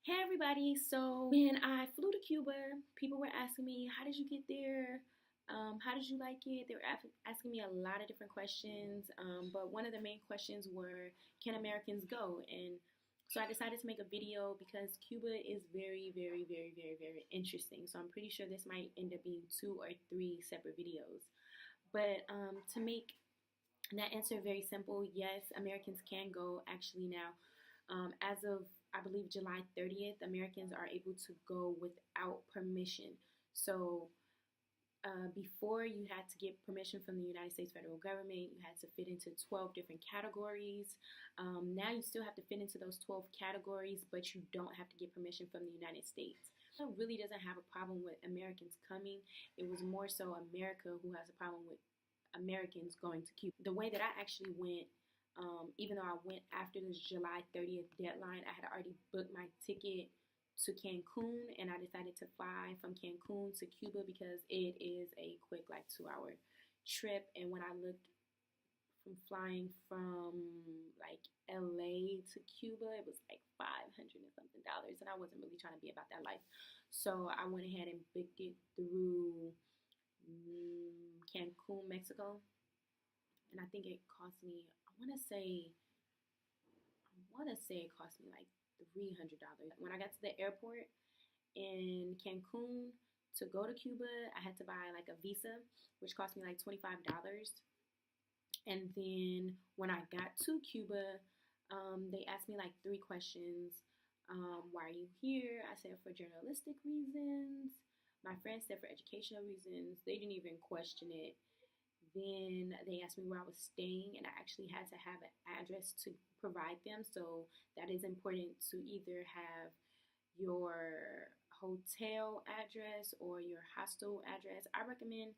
Hey everybody, so when I flew to Cuba, people were asking me, how did you get there? How did you like it? They were asking me a lot of different questions, but one of the main questions were, can Americans go? And so I decided to make a video because Cuba is very, very, very, very, very interesting. So I'm pretty sure this might end up being 2 or 3 separate videos. But to make that answer very simple, yes, Americans can go actually now. As of, I believe, July 30th, Americans are able to go without permission. So before, you had to get permission from the United States federal government. You had to fit into 12 different categories. Now you still have to fit into those 12 categories, but you don't have to get permission from the United States. It really doesn't have a problem with Americans coming. It was more so America who has a problem with Americans going to Cuba. The way that I actually went, even though I went after this July 30th deadline, I had already booked my ticket to Cancun, and I decided to fly from Cancun to Cuba because it is a quick, like, 2-hour trip. And when I looked from flying from like LA to Cuba, it was like $500 and something, and I wasn't really trying to be about that life. So I went ahead and booked it through Cancun, Mexico, and I think it cost me, I want to say it cost me like $300. When I got to the airport in Cancun to go to Cuba, I had to buy like a visa, which cost me like $25. And then when I got to Cuba, they asked me like 3 questions. Why are you here? I said for journalistic reasons. My friend said for educational reasons. They didn't even question it. Then they asked me where I was staying, and I actually had to have an address to provide them. So that is important to either have your hotel address or your hostel address. I recommend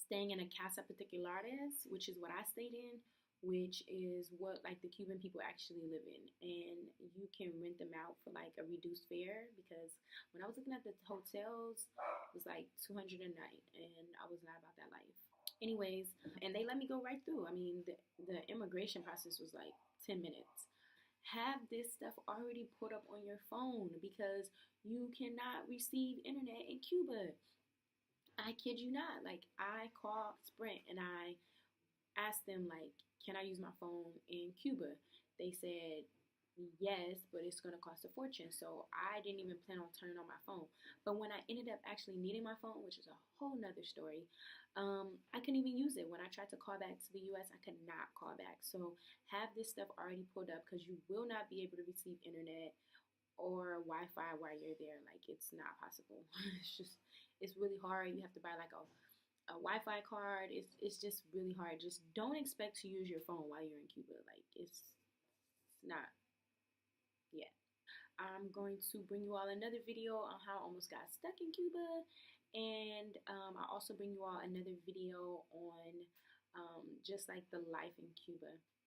staying in a casa particulares, which is what I stayed in, which is what like the Cuban people actually live in, and you can rent them out for like a reduced fare. Because when I was looking at the hotels, it was like $200 a night, and I was not about that life. Anyways, and they let me go right through. I mean, the immigration process was like 10 minutes. Have this stuff already put up on your phone because you cannot receive internet in Cuba. I kid you not. Like, I called Sprint and I asked them, like, can I use my phone in Cuba? They said yes, but it's going to cost a fortune. So I didn't even plan on turning on my phone. But when I ended up actually needing my phone, which is a whole nother story, I couldn't even use it. When I tried to call back to the US, I could not call back. So have this stuff already pulled up because you will not be able to receive internet or Wi-Fi while you're there. Like, it's not possible. It's really hard. You have to buy like a Wi-Fi card. It's just really hard. Just don't expect to use your phone while you're in Cuba. Like, it's not yet. I'm going to bring you all another video on how I almost got stuck in Cuba, and I'll also bring you all another video on just like the life in Cuba.